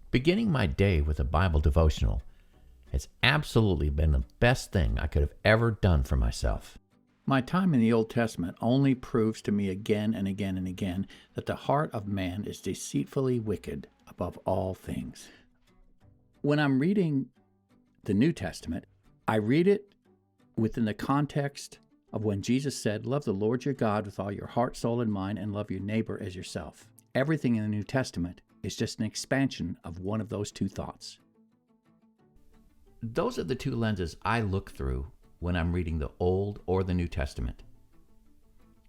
Beginning my day with a Bible devotional has absolutely been the best thing I could have ever done for myself. My time in the Old Testament only proves to me again and again and again that the heart of man is deceitfully wicked above all things. When I'm reading the New Testament, I read it within the context of when Jesus said, "Love the Lord your God with all your heart, soul, and mind, and love your neighbor as yourself." Everything in the New Testament is just an expansion of one of those two thoughts. Those are the two lenses I look through when I'm reading the Old or the New Testament.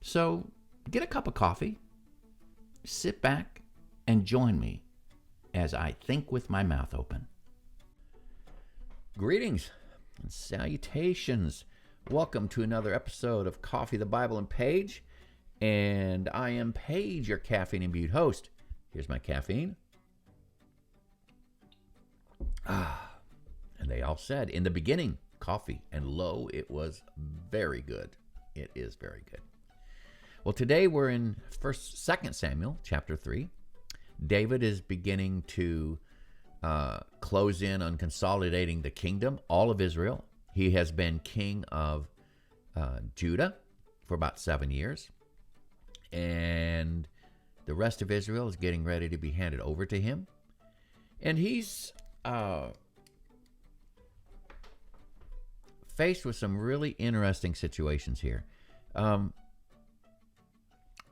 So get a cup of coffee, sit back, and join me as I think with my mouth open. Greetings and salutations. Welcome to another episode of Coffee, the Bible, and Paige. And I am Paige, your caffeine-imbued host. Here's my caffeine. And they all said, in the beginning, coffee. And lo, it was very good. It is very good. Well, today we're in 2 Samuel chapter 3. David is beginning to close in on consolidating the kingdom, all of Israel. He has been king of Judah for about 7 years. And the rest of Israel is getting ready to be handed over to him. And he's faced with some really interesting situations here.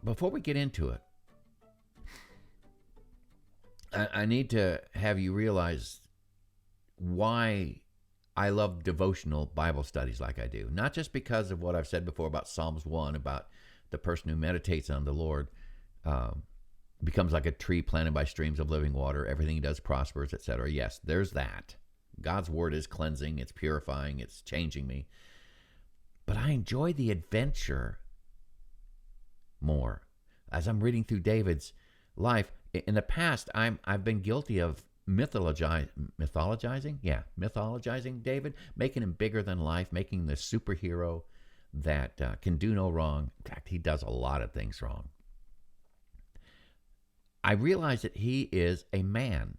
Before we get into it, I need to have you realize why I love devotional Bible studies like I do. Not just because of what I've said before about Psalms 1, about the person who meditates on the Lord becomes like a tree planted by streams of living water. Everything he does prospers, etc. Yes, there's that. God's word is cleansing, it's purifying, it's changing me. But I enjoy the adventure more. As I'm reading through David's life, in the past, I've been guilty of mythologizing David, making him bigger than life, making the superhero that can do no wrong. In fact, he does a lot of things wrong. I realize that he is a man,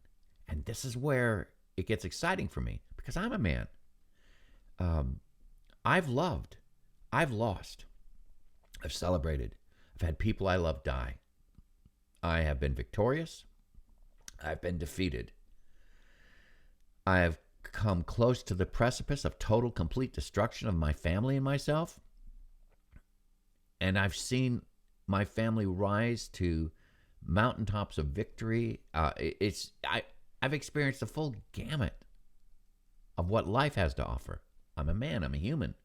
and this is where it gets exciting for me, because I'm a man. I've loved, I've lost, I've celebrated, I've had people I love die. I have been victorious, I've been defeated. I have come close to the precipice of total, complete destruction of my family and myself. And I've seen my family rise to mountaintops of victory. I've experienced the full gamut of what life has to offer. I'm a man, I'm a human.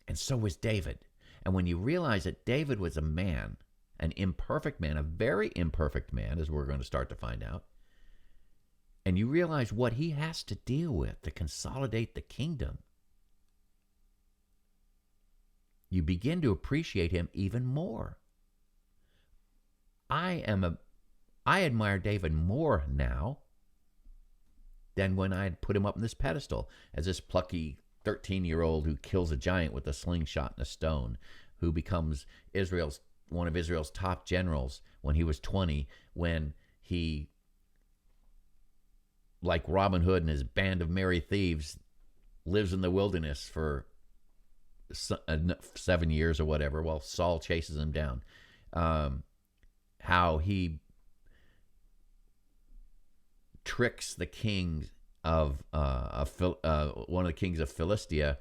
And so was David. And when you realize that David was a man, an imperfect man, a very imperfect man, as we're going to start to find out, and you realize what he has to deal with to consolidate the kingdom, you begin to appreciate him even more. I admire David more now than when I had put him up on this pedestal as this plucky 13-year-old who kills a giant with a slingshot and a stone, who becomes one of Israel's top generals when he was 20, when he, like Robin Hood and his band of merry thieves, lives in the wilderness for 7 years or whatever while Saul chases him down. How he tricks the king of one of the kings of Philistia,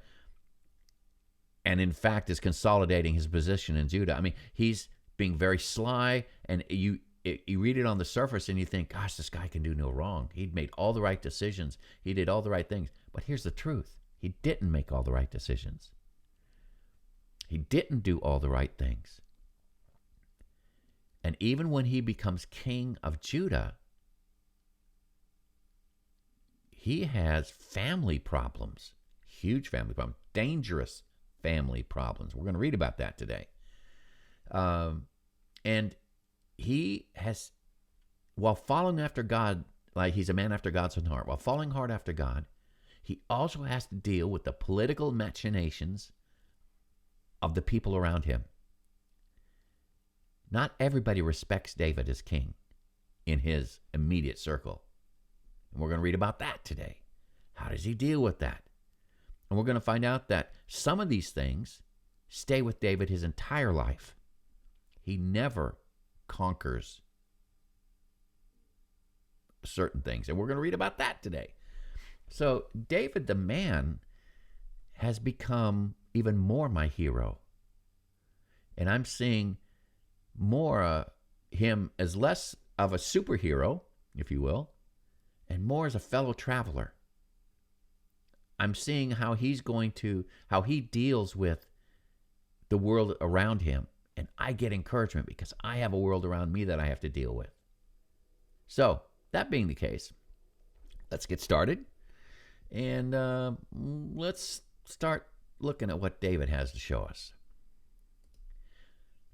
and in fact is consolidating his position in Judah. I mean, he's being very sly, and you read it on the surface and you think, gosh, this guy can do no wrong. He'd made all the right decisions. He did all the right things. But here's the truth. He didn't make all the right decisions. He didn't do all the right things. And even when he becomes king of Judah, he has family problems, huge family problems, dangerous family problems. We're going to read about that today. And he has, while following after God, like he's a man after God's own heart, while following hard after God, he also has to deal with the political machinations of the people around him. Not everybody respects David as king in his immediate circle. And we're going to read about that today. How does he deal with that? And we're going to find out that some of these things stay with David his entire life. He never conquers certain things. And we're going to read about that today. So David, the man, has become even more my hero. And I'm seeing more him as less of a superhero, if you will, and more as a fellow traveler. I'm seeing how he deals with the world around him. And I get encouragement because I have a world around me that I have to deal with. So, that being the case, let's get started. And let's start looking at what David has to show us.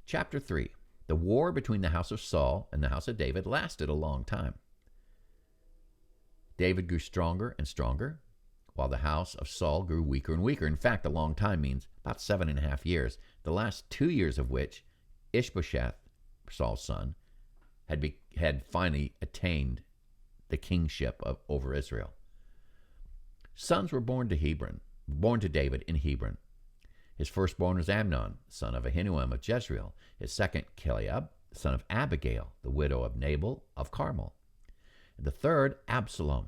Chapter 3. The war between the house of Saul and the house of David lasted a long time. David grew stronger and stronger, while the house of Saul grew weaker and weaker. In fact, a long time means about 7.5 years, the last 2 years of which Ishbosheth, Saul's son, had finally attained the kingship over Israel. Sons were born to David in Hebron. His firstborn was Amnon, son of Ahinoam of Jezreel. His second, Chileab, son of Abigail, the widow of Nabal of Carmel. And the third, Absalom,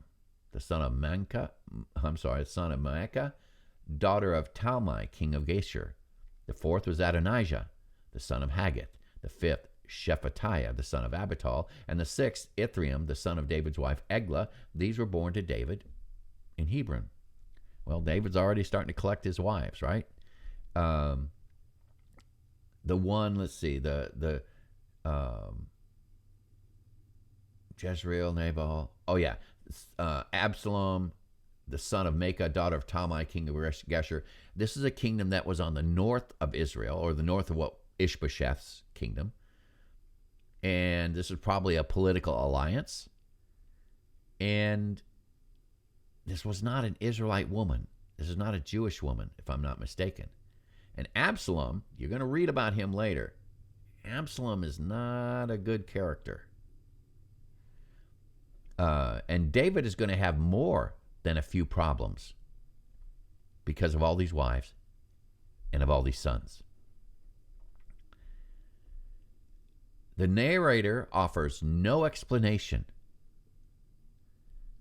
the son of Maacah, daughter of Talmai, king of Geshur. The fourth was Adonijah, the son of Haggith. The fifth, Shephatiah, the son of Abital. And the sixth, Ithream, the son of David's wife Eglah. These were born to David in Hebron. Well, David's already starting to collect his wives, right? The one, let's see, the Jezreel, Nabal. Oh, yeah. Absalom, the son of Maacah, daughter of Talmai, king of Geshur. This is a kingdom that was on the north of Israel, or the north of what Ishbosheth's kingdom. And this is probably a political alliance. And this was not an Israelite woman. This is not a Jewish woman, if I'm not mistaken. And Absalom, you're going to read about him later. Absalom is not a good character. And David is going to have more than a few problems because of all these wives and of all these sons. The narrator offers no explanation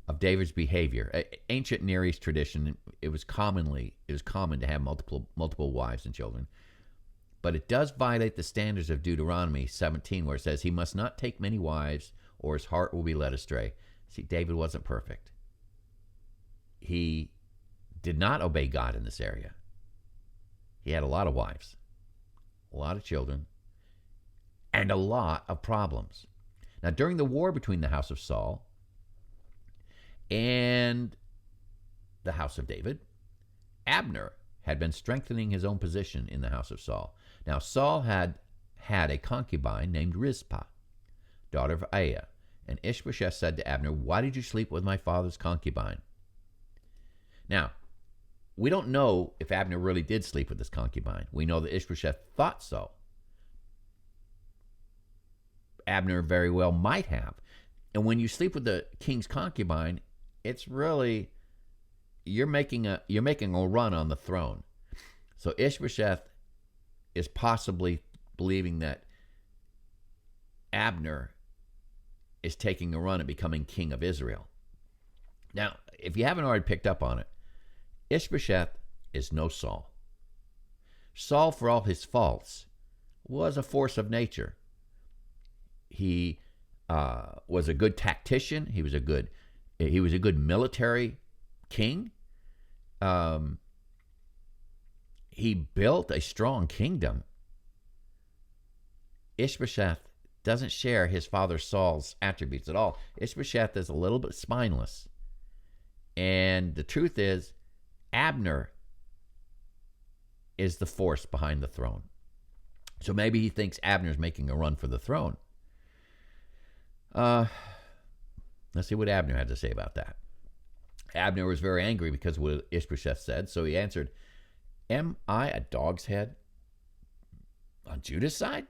of David's behavior. Ancient Near East tradition, it was common to have multiple wives and children. But it does violate the standards of Deuteronomy 17, where it says he must not take many wives or his heart will be led astray. See, David wasn't perfect. He did not obey God in this area. He had a lot of wives, a lot of children, and a lot of problems. Now, during the war between the house of Saul and the house of David, Abner had been strengthening his own position in the house of Saul. Now, Saul had a concubine named Rizpah, daughter of Aiah. And Ishbosheth said to Abner, "Why did you sleep with my father's concubine?" Now, we don't know if Abner really did sleep with this concubine. We know that Ishbosheth thought so. Abner very well might have. And when you sleep with the king's concubine, it's really you're making a run on the throne. So Ishbosheth is possibly believing that Abner is taking a run at becoming king of Israel. Now, if you haven't already picked up on it, Ishbosheth is no Saul. Saul, for all his faults, was a force of nature. He was a good tactician. He was a good military king. He built a strong kingdom. Ishbosheth doesn't share his father Saul's attributes at all. Ishbosheth is a little bit spineless. And the truth is, Abner is the force behind the throne. So maybe he thinks Abner's making a run for the throne. Let's see what Abner had to say about that. Abner was very angry because of what Ishbosheth said, so he answered, "Am I a dog's head on Judah's side?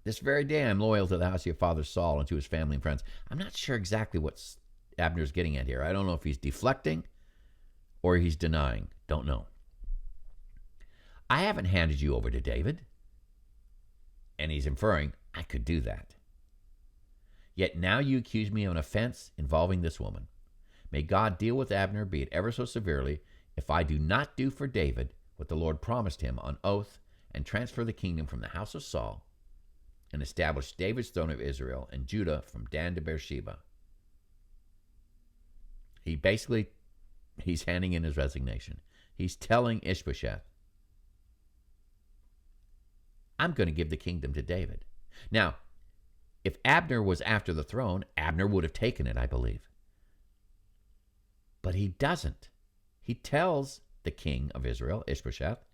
This very day I'm loyal to the house of your father Saul and to his family and friends." I'm not sure exactly what Abner's getting at here. I don't know if he's deflecting or he's denying. Don't know. I haven't handed you over to David. And he's inferring, I could do that. Yet now you accuse me of an offense involving this woman. May God deal with Abner, be it ever so severely, if I do not do for David what the Lord promised him on oath, and transfer the kingdom from the house of Saul, and establish David's throne of Israel and Judah from Dan to Beersheba. He's handing in his resignation. He's telling Ishbosheth, I'm going to give the kingdom to David. Now, if Abner was after the throne, Abner would have taken it, I believe. But he doesn't. He tells the king of Israel, Ishbosheth,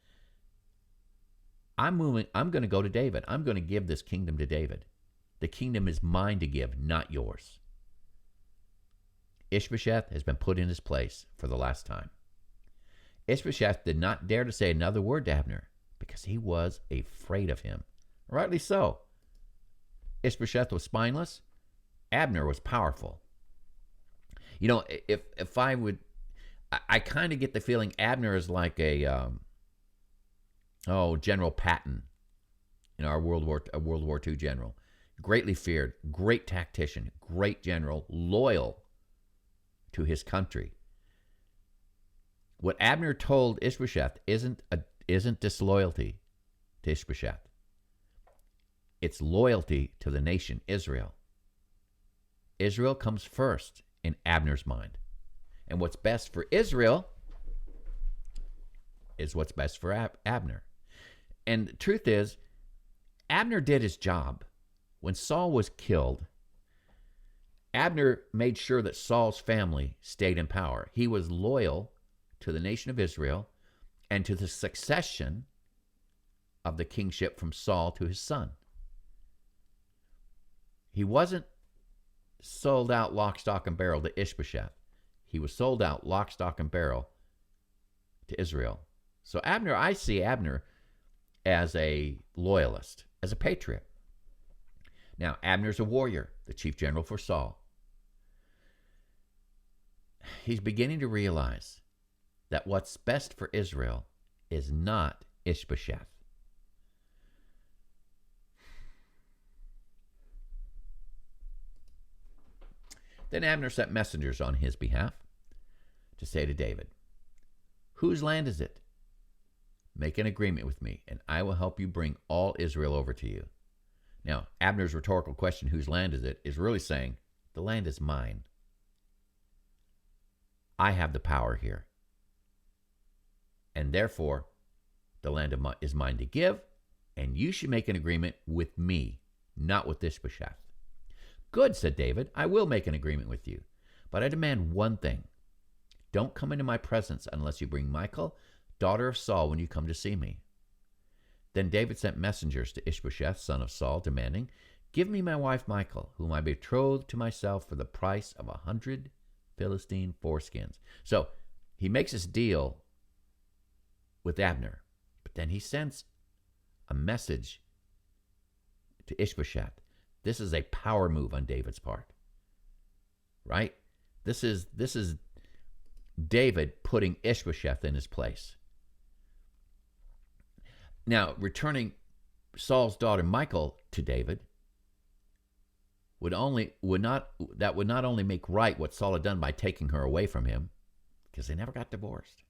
I'm going to go to David. I'm going to give this kingdom to David. The kingdom is mine to give, not yours. Ishbosheth has been put in his place for the last time. Ishbosheth did not dare to say another word to Abner because he was afraid of him. Rightly so. Ishbosheth was spineless. Abner was powerful. You know, if I would, I kind of get the feeling Abner is like a General Patton, our World War II general, greatly feared, great tactician, great general, loyal to his country. What Abner told Ishbosheth isn't disloyalty to Ishbosheth. It's loyalty to the nation Israel. Israel comes first in Abner's mind. And what's best for Israel is what's best for Abner. And the truth is, Abner did his job. When Saul was killed, Abner made sure that Saul's family stayed in power. He was loyal to the nation of Israel and to the succession of the kingship from Saul to his son. He wasn't sold out lock, stock, and barrel to Ishbosheth. He was sold out lock, stock, and barrel to Israel. So Abner, I see Abner as a loyalist, as a patriot. Now, Abner's a warrior, the chief general for Saul. He's beginning to realize that what's best for Israel is not Ishbosheth. Then Abner sent messengers on his behalf to say to David, whose land is it? Make an agreement with me, and I will help you bring all Israel over to you. Now, Abner's rhetorical question, whose land is it, is really saying, the land is mine. I have the power here. And therefore, the land is mine to give, and you should make an agreement with me, not with Ishbosheth. Good, said David, I will make an agreement with you, but I demand one thing. Don't come into my presence unless you bring Michal, daughter of Saul, when you come to see me. Then David sent messengers to Ishbosheth, son of Saul, demanding, give me my wife Michal, whom I betrothed to myself for the price of 100 Philistine foreskins. So he makes this deal with Abner, but then he sends a message to Ishbosheth. This is a power move on David's part, right? This is David putting Ishbosheth in his place. Now, returning Saul's daughter Michal to David would not only make right what Saul had done by taking her away from him, because they never got divorced,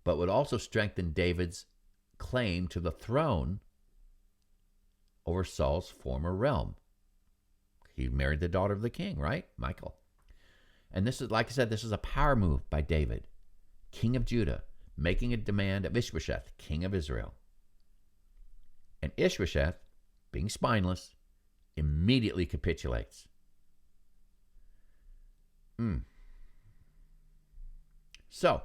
but would also strengthen David's claim to the throne over Saul's former realm. He married the daughter of the king, right? Michal. And this is, like I said, this is a power move by David, king of Judah, making a demand of Ishbosheth, king of Israel. And Ishbosheth, being spineless, immediately capitulates. So,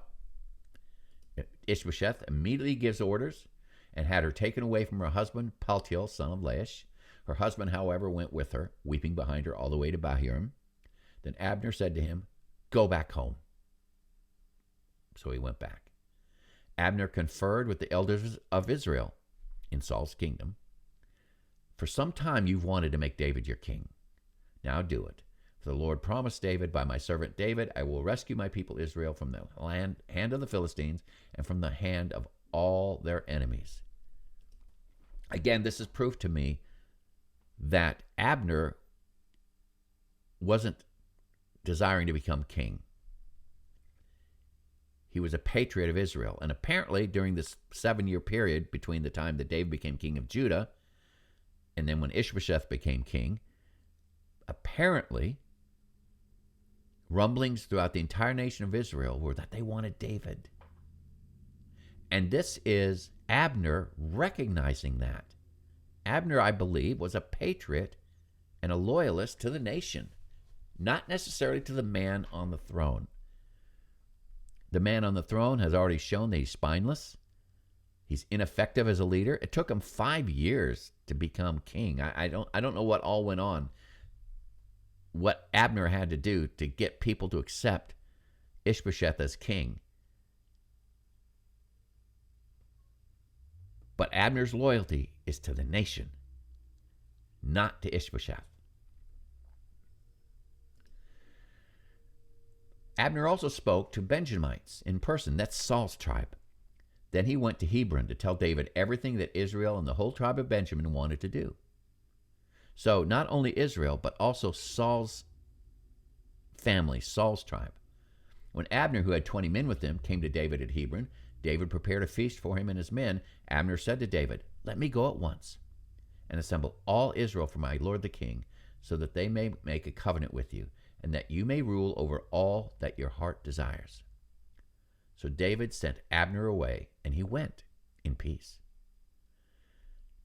Ishbosheth immediately gives orders and had her taken away from her husband, Paltiel, son of Laish. Her husband, however, went with her, weeping behind her all the way to Bahurim. Then Abner said to him, go back home. So he went back. Abner conferred with the elders of Israel in Saul's kingdom. For some time you've wanted to make David your king. Now do it. For the Lord promised David, by my servant David, I will rescue my people Israel from the hand of the Philistines and from the hand of all their enemies. Again, this is proof to me that Abner wasn't desiring to become king. He was a patriot of Israel. And apparently, during this 7-year period between the time that David became king of Judah and then when Ishbosheth became king, apparently, rumblings throughout the entire nation of Israel were that they wanted David. And this is Abner recognizing that. Abner, I believe, was a patriot and a loyalist to the nation, not necessarily to the man on the throne. The man on the throne has already shown that he's spineless. He's ineffective as a leader. It took him 5 years to become king. I don't know what all went on, what Abner had to do to get people to accept Ishbosheth as king. But Abner's loyalty is to the nation, not to Ishbosheth. Abner also spoke to Benjamites in person. That's Saul's tribe. Then he went to Hebron to tell David everything that Israel and the whole tribe of Benjamin wanted to do. So not only Israel, but also Saul's family, Saul's tribe. When Abner, who had 20 men with him, came to David at Hebron, David prepared a feast for him and his men. Abner said to David, "Let me go at once and assemble all Israel for my lord the king, so that they may make a covenant with you, and that you may rule over all that your heart desires." So David sent Abner away, and he went in peace.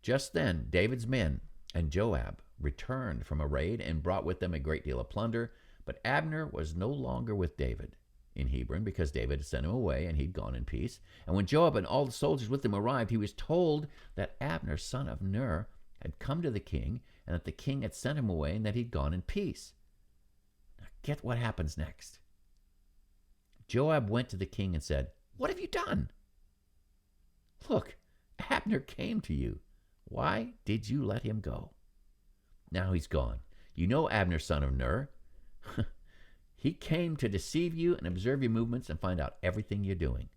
Just then, David's men and Joab returned from a raid and brought with them a great deal of plunder, but Abner was no longer with David in Hebron, because David had sent him away and he'd gone in peace. And when Joab and all the soldiers with him arrived, he was told that Abner, son of Ner, had come to the king, and that the king had sent him away and that he'd gone in peace. Now get what happens next. Joab went to the king and said, "What have you done? Look, Abner came to you. Why did you let him go? Now he's gone. You know Abner, son of Ner. He came to deceive you and observe your movements and find out everything you're doing."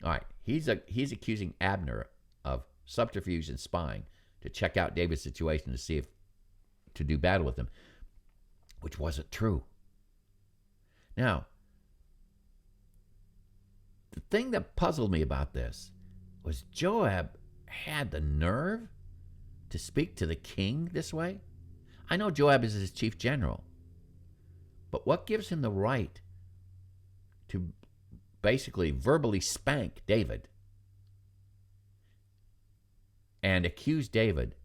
All right, he's accusing Abner of subterfuge and spying to check out David's situation to see if to do battle with him, which wasn't true. Now, the thing that puzzled me about this was Joab had the nerve to speak to the king this way. I know Joab is his chief general, but what gives him the right to basically verbally spank David and accuse David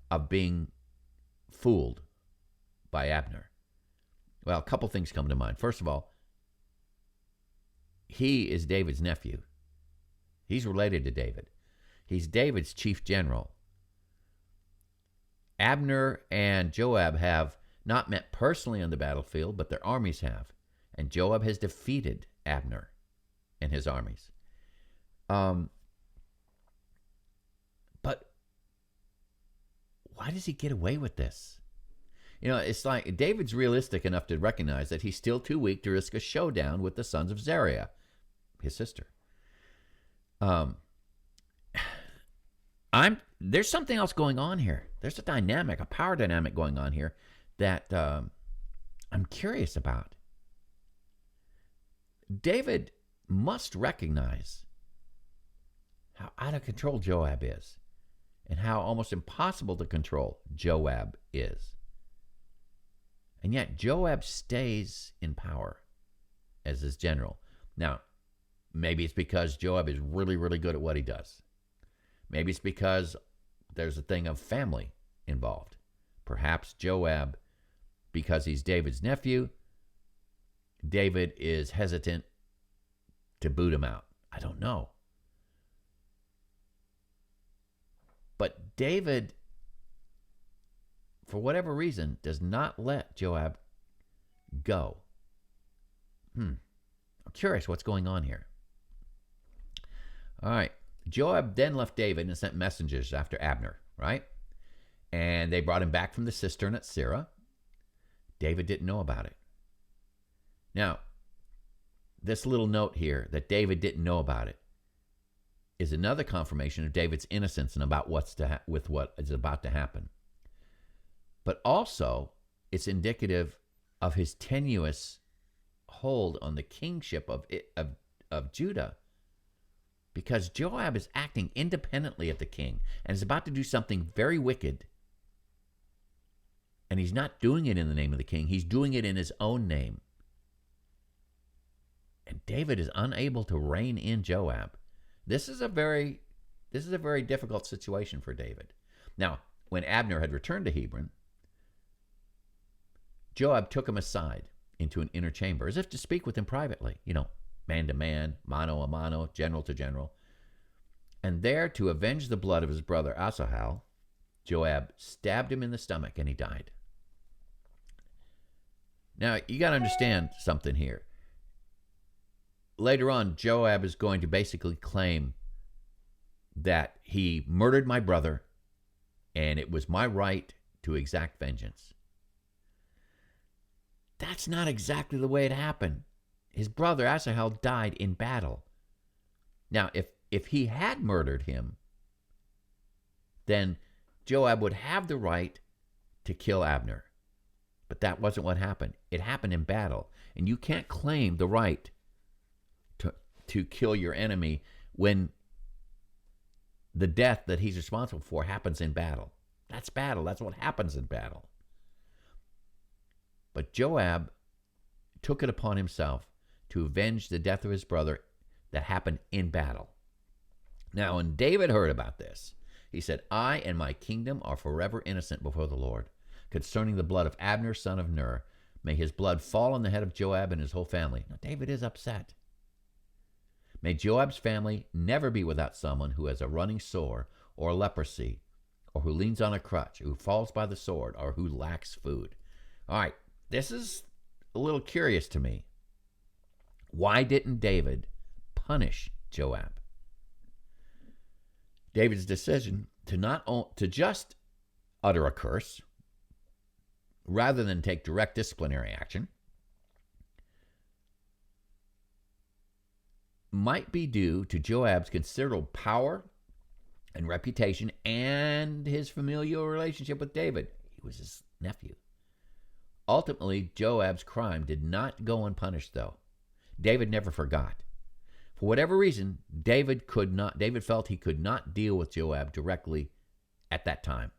of being fooled by Abner? Well, a couple things come to mind. First of all, he is David's nephew. He's related to David. He's David's chief general. Abner and Joab have not met personally on the battlefield, but their armies have. And Joab has defeated Abner and his armies. But why does he get away with this? You know, it's like David's realistic enough to recognize that he's still too weak to risk a showdown with the sons of Zeruiah, his sister. There's something else going on here. There's a dynamic, a power dynamic going on here that I'm curious about. David must recognize how out of control Joab is and how almost impossible to control Joab is. And yet Joab stays in power as his general. Now, maybe it's because Joab is really, really good at what he does. Maybe it's because there's a thing of family involved. Perhaps Joab, because he's David's nephew, David is hesitant to boot him out. I don't know. But David, for whatever reason, does not let Joab go. I'm curious what's going on here. All right. Joab then left David and sent messengers after Abner, right? And they brought him back from the cistern at Sirah. David didn't know about it. Now, this little note here that David didn't know about it is another confirmation of David's innocence and about what is about to happen. But also, it's indicative of his tenuous hold on the kingship of Judah, because Joab is acting independently of the king and is about to do something very wicked. And he's not doing it in the name of the king. He's doing it in his own name. And David is unable to rein in Joab. This is a very difficult situation for David. Now, when Abner had returned to Hebron, Joab took him aside into an inner chamber, as if to speak with him privately, man to man, mano a mano, general to general. And there, to avenge the blood of his brother Asahel, Joab stabbed him in the stomach, and he died. Now, you got to understand something here. Later on, Joab is going to basically claim that he murdered my brother, and it was my right to exact vengeance. That's not exactly the way it happened. His brother Asahel died in battle. Now, if he had murdered him, then Joab would have the right to kill Abner. But that wasn't what happened. It happened in battle. And you can't claim the right to kill your enemy when the death that he's responsible for happens in battle. That's battle. That's what happens in battle. But Joab took it upon himself to avenge the death of his brother that happened in battle. Now, when David heard about this, he said, I and my kingdom are forever innocent before the Lord. Concerning the blood of Abner, son of Ner, may his blood fall on the head of Joab and his whole family. Now, David is upset. May Joab's family never be without someone who has a running sore or leprosy, or who leans on a crutch, or who falls by the sword, or who lacks food. All right, this is a little curious to me. Why didn't David punish Joab? David's decision to just utter a curse, rather than take direct disciplinary action, might be due to Joab's considerable power and reputation and his familial relationship with David. He was his nephew. Ultimately, Joab's crime did not go unpunished, though. David never forgot. For whatever reason, David felt he could not deal with Joab directly at that time.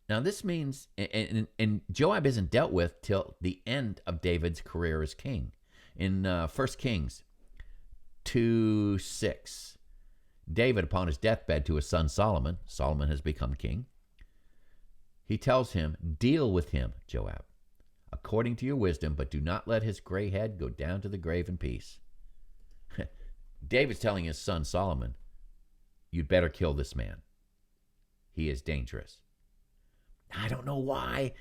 Now, this means, and Joab isn't dealt with till the end of David's career as king. In 1 Kings 2:6, David, upon his deathbed to his son Solomon has become king, he tells him, deal with him, Joab, according to your wisdom, but do not let his gray head go down to the grave in peace. David's telling his son Solomon, you'd better kill this man. He is dangerous. I don't know why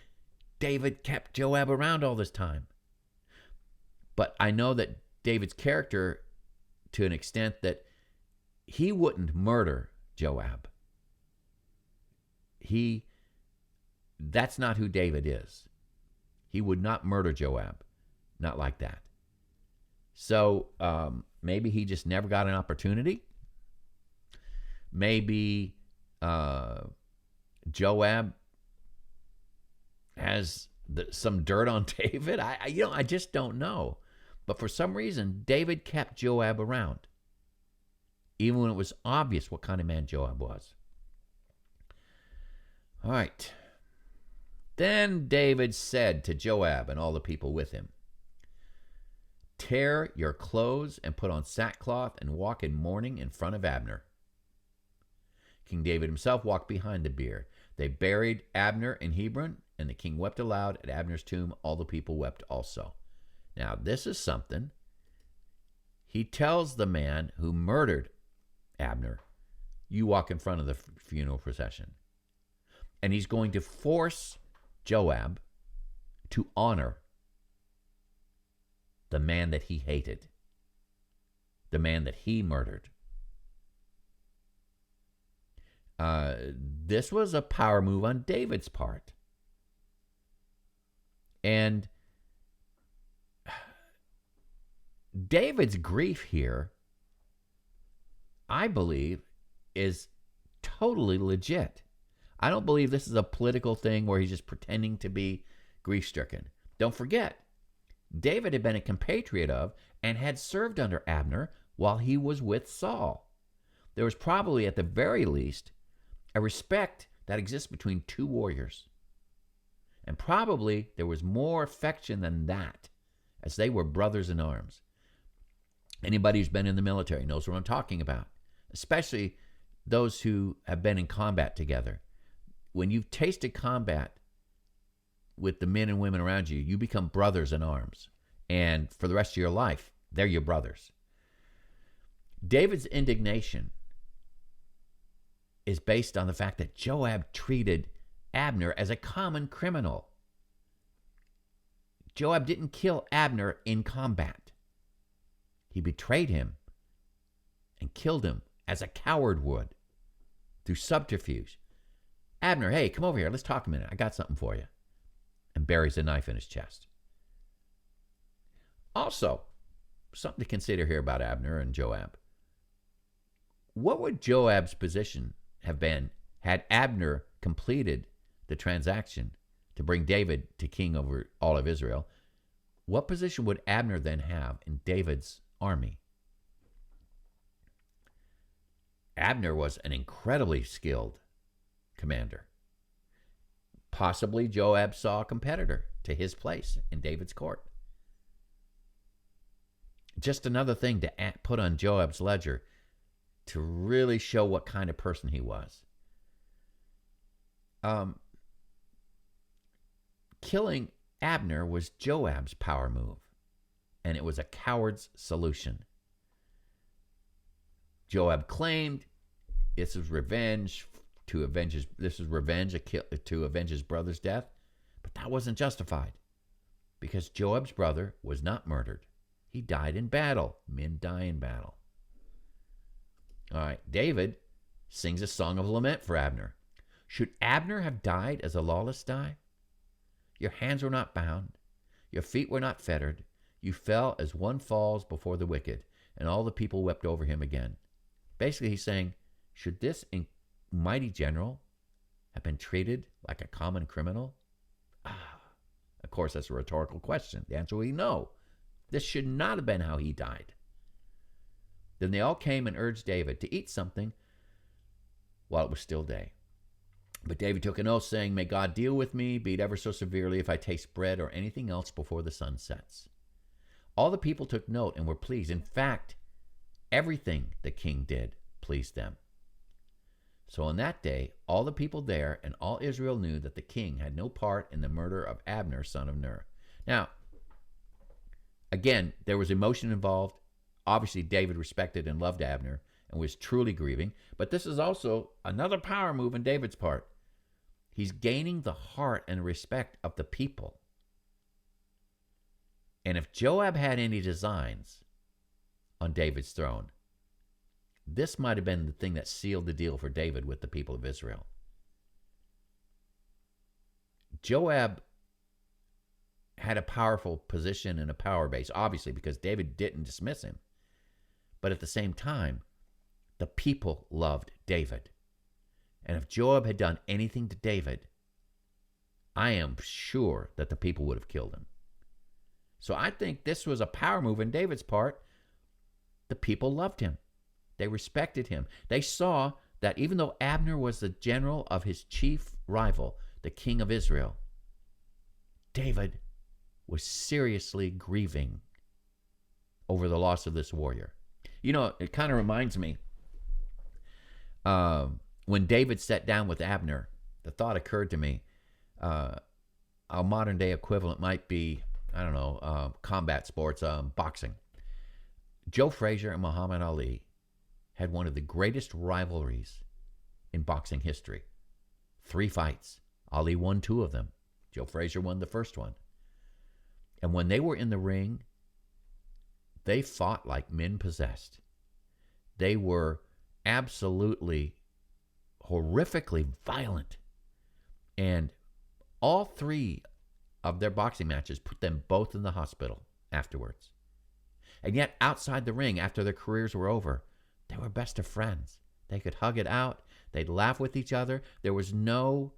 David kept Joab around all this time. But I know that David's character, to an extent that he wouldn't murder Joab. That's not who David is. He would not murder Joab. Not like that. So maybe he just never got an opportunity. Maybe Joab has some dirt on David. I just don't know. But for some reason, David kept Joab around, even when it was obvious what kind of man Joab was. All right. Then David said to Joab and all the people with him, tear your clothes and put on sackcloth and walk in mourning in front of Abner. King David himself walked behind the bier. They buried Abner in Hebron, and the king wept aloud at Abner's tomb. All the people wept also. Now, this is something. He tells the man who murdered Abner, you walk in front of the funeral procession. And he's going to force Joab to honor the man that he hated, the man that he murdered. This was a power move on David's part. And David's grief here, I believe, is totally legit. I don't believe this is a political thing where he's just pretending to be grief-stricken. Don't forget, David had been a compatriot of and had served under Abner while he was with Saul. There was probably, at the very least, a respect that exists between two warriors. And probably there was more affection than that, as they were brothers in arms. Anybody who's been in the military knows what I'm talking about, especially those who have been in combat together. When you've tasted combat with the men and women around you, you become brothers in arms. And for the rest of your life, they're your brothers. David's indignation is based on the fact that Joab treated Abner as a common criminal. Joab didn't kill Abner in combat. He betrayed him and killed him as a coward would through subterfuge. Abner, hey, come over here. Let's talk a minute. I got something for you. And buries a knife in his chest. Also, something to consider here about Abner and Joab. What would Joab's position have been had Abner completed the transaction to bring David to king over all of Israel? What position would Abner then have in David's army? Abner was an incredibly skilled commander. Possibly Joab saw a competitor to his place in David's court. Just another thing to put on Joab's ledger to really show what kind of person he was. Killing Abner was Joab's power move, and it was a coward's solution. Joab claimed this was revenge to avenge his brother's death, but that wasn't justified because Joab's brother was not murdered. He died in battle. Men die in battle. All right, David sings a song of lament for Abner. Should Abner have died as a lawless die? Your hands were not bound. Your feet were not fettered. You fell as one falls before the wicked, and all the people wept over him again. Basically, he's saying, should this mighty general have been treated like a common criminal? Of course, that's a rhetorical question. The answer will be no. This should not have been how he died. Then they all came and urged David to eat something while it was still day. But David took an oath, saying, may God deal with me, be it ever so severely, if I taste bread or anything else before the sun sets. All the people took note and were pleased. In fact, everything the king did pleased them. So on that day, all the people there and all Israel knew that the king had no part in the murder of Abner, son of Ner. Now, again, there was emotion involved. Obviously, David respected and loved Abner and was truly grieving. But this is also another power move on David's part. He's gaining the heart and respect of the people. And if Joab had any designs on David's throne, this might have been the thing that sealed the deal for David with the people of Israel. Joab had a powerful position and a power base, obviously, because David didn't dismiss him. But at the same time, the people loved David. And if Joab had done anything to David, I am sure that the people would have killed him. So I think this was a power move on David's part. The people loved him. They respected him. They saw that even though Abner was the general of his chief rival, the king of Israel, David was seriously grieving over the loss of this warrior. You know, it kind of reminds me, when David sat down with Abner, the thought occurred to me, a modern day equivalent might be, I don't know, combat sports, boxing. Joe Frazier and Muhammad Ali had one of the greatest rivalries in boxing history. 3 fights. Ali won 2 of them. Joe Frazier won the first one. And when they were in the ring, they fought like men possessed. They were absolutely horrifically violent. And all 3 of their boxing matches, put them both in the hospital afterwards. And yet, outside the ring, after their careers were over, they were best of friends. They could hug it out. They'd laugh with each other. There was no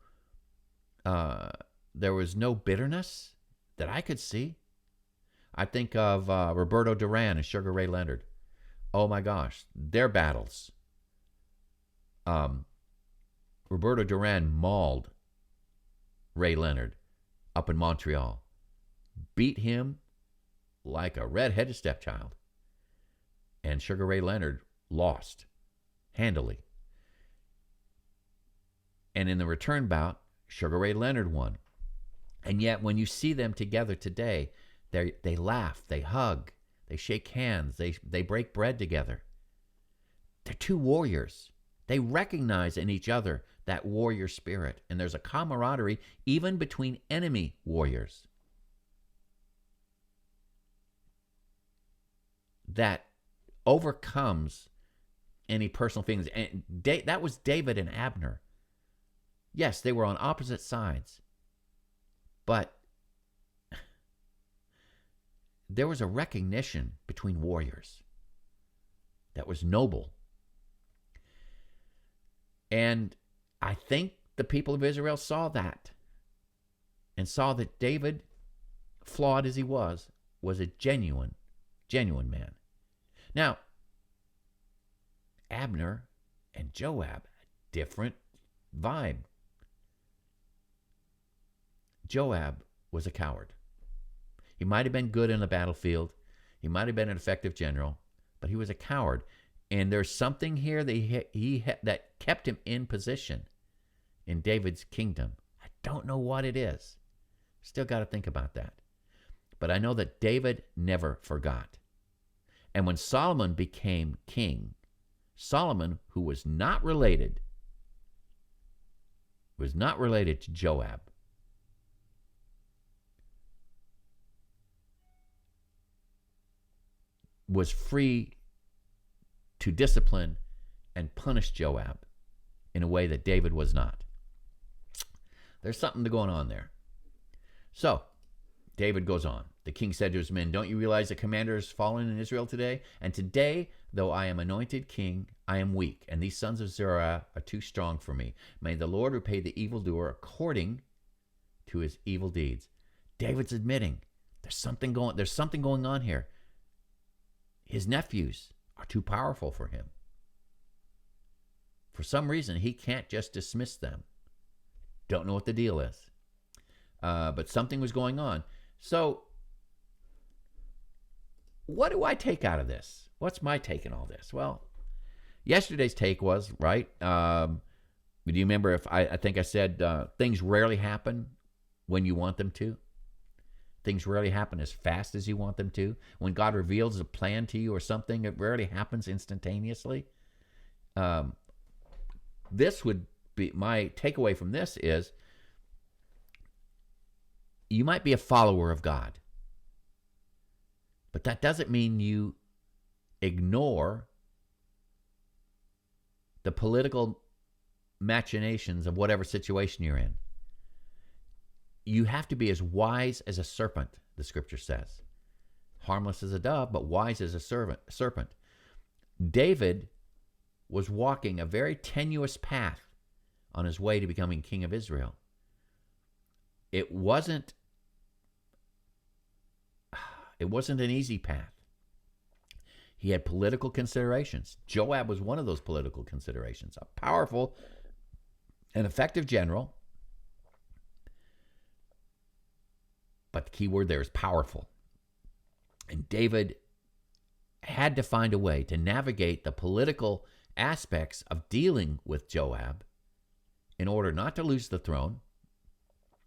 bitterness that I could see. I think of Roberto Duran and Sugar Ray Leonard. Oh my gosh, their battles. Roberto Duran mauled Ray Leonard up in Montreal. Beat him like a red-headed stepchild. And Sugar Ray Leonard lost handily. And in the return bout, Sugar Ray Leonard won. And yet when you see them together today, they laugh, they hug, they shake hands, they break bread together. They're two warriors. They recognize in each other that warrior spirit. And there's a camaraderie even between enemy warriors that overcomes any personal feelings. And that was David and Abner. Yes, they were on opposite sides. But there was a recognition between warriors that was noble. And I think the people of Israel saw that and saw that David, flawed as he was a genuine man. Now, Abner and Joab, different vibe. Joab was a coward. He might have been good in the battlefield. He might have been an effective general, but he was a coward. And there's something here that that kept him in position in David's kingdom. I don't know what it is. Still got to think about that. But I know that David never forgot. And when Solomon became king, Solomon, who was not related to Joab, was free to discipline and punish Joab in a way that David was not. There's something going on there. So, David goes on. The king said to his men, "Don't you realize the commander has fallen in Israel today? And today, though I am anointed king, I am weak, and these sons of Zeruiah are too strong for me. May the Lord repay the evildoer according to his evil deeds." David's admitting there's something going on here. His nephews are too powerful for him. For some reason, he can't just dismiss them. Don't know what the deal is. But something was going on. So, what do I take out of this? What's my take in all this? Well, yesterday's take was, right? Do you remember I think I said things rarely happen when you want them to? Things rarely happen as fast as you want them to. When God reveals a plan to you or something, it rarely happens instantaneously. This would be my takeaway from this is you might be a follower of God, but that doesn't mean you ignore the political machinations of whatever situation you're in. You have to be as wise as a serpent, the scripture says. Harmless as a dove, but wise as a serpent. David was walking a very tenuous path on his way to becoming king of Israel. It wasn't an easy path. He had political considerations. Joab was one of those political considerations. A powerful and effective general. But the key word there is powerful. And David had to find a way to navigate the political aspects of dealing with Joab in order not to lose the throne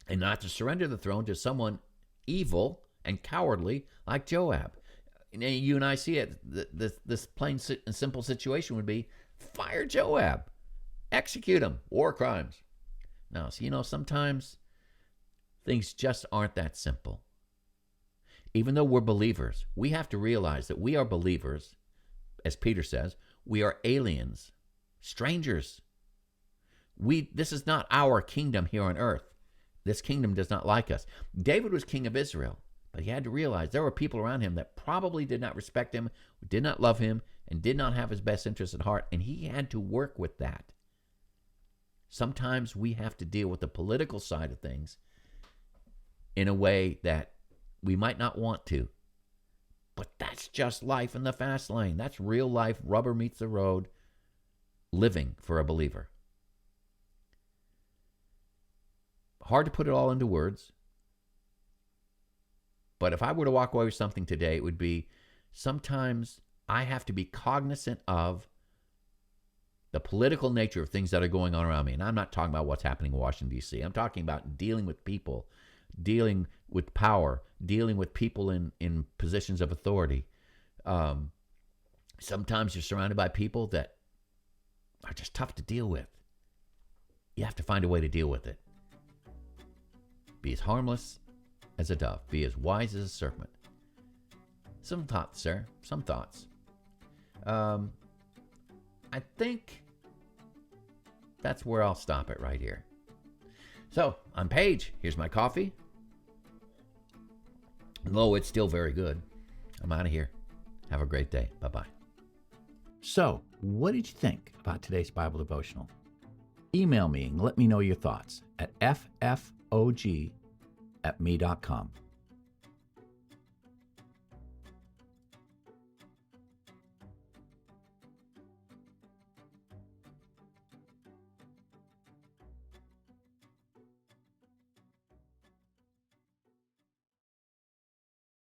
and not to surrender the throne to someone evil and cowardly like Joab. And you and I see it. This plain and simple situation would be fire Joab, execute him, war crimes. Now, so sometimes things just aren't that simple. Even though we're believers, we have to realize that we are believers. As Peter says, we are aliens, strangers. This is not our kingdom here on earth. This kingdom does not like us. David was king of Israel, but he had to realize there were people around him that probably did not respect him, did not love him, and did not have his best interests at heart, and he had to work with that. Sometimes we have to deal with the political side of things in a way that we might not want to. But that's just life in the fast lane. That's real life, rubber meets the road, living for a believer. Hard to put it all into words. But if I were to walk away with something today, it would be sometimes I have to be cognizant of the political nature of things that are going on around me. And I'm not talking about what's happening in Washington, D.C. I'm talking about dealing with people, dealing with power, dealing with people in positions of authority. Sometimes you're surrounded by people that are just tough to deal with. You have to find a way to deal with it. Be as harmless as a dove. Be as wise as a serpent. Some thoughts, sir. Some thoughts. I think that's where I'll stop it right here. So, I'm Paige. Here's my coffee. Though it's still very good. I'm out of here. Have a great day. Bye-bye. So, what did you think about today's Bible devotional? Email me and let me know your thoughts at ffog@me.com.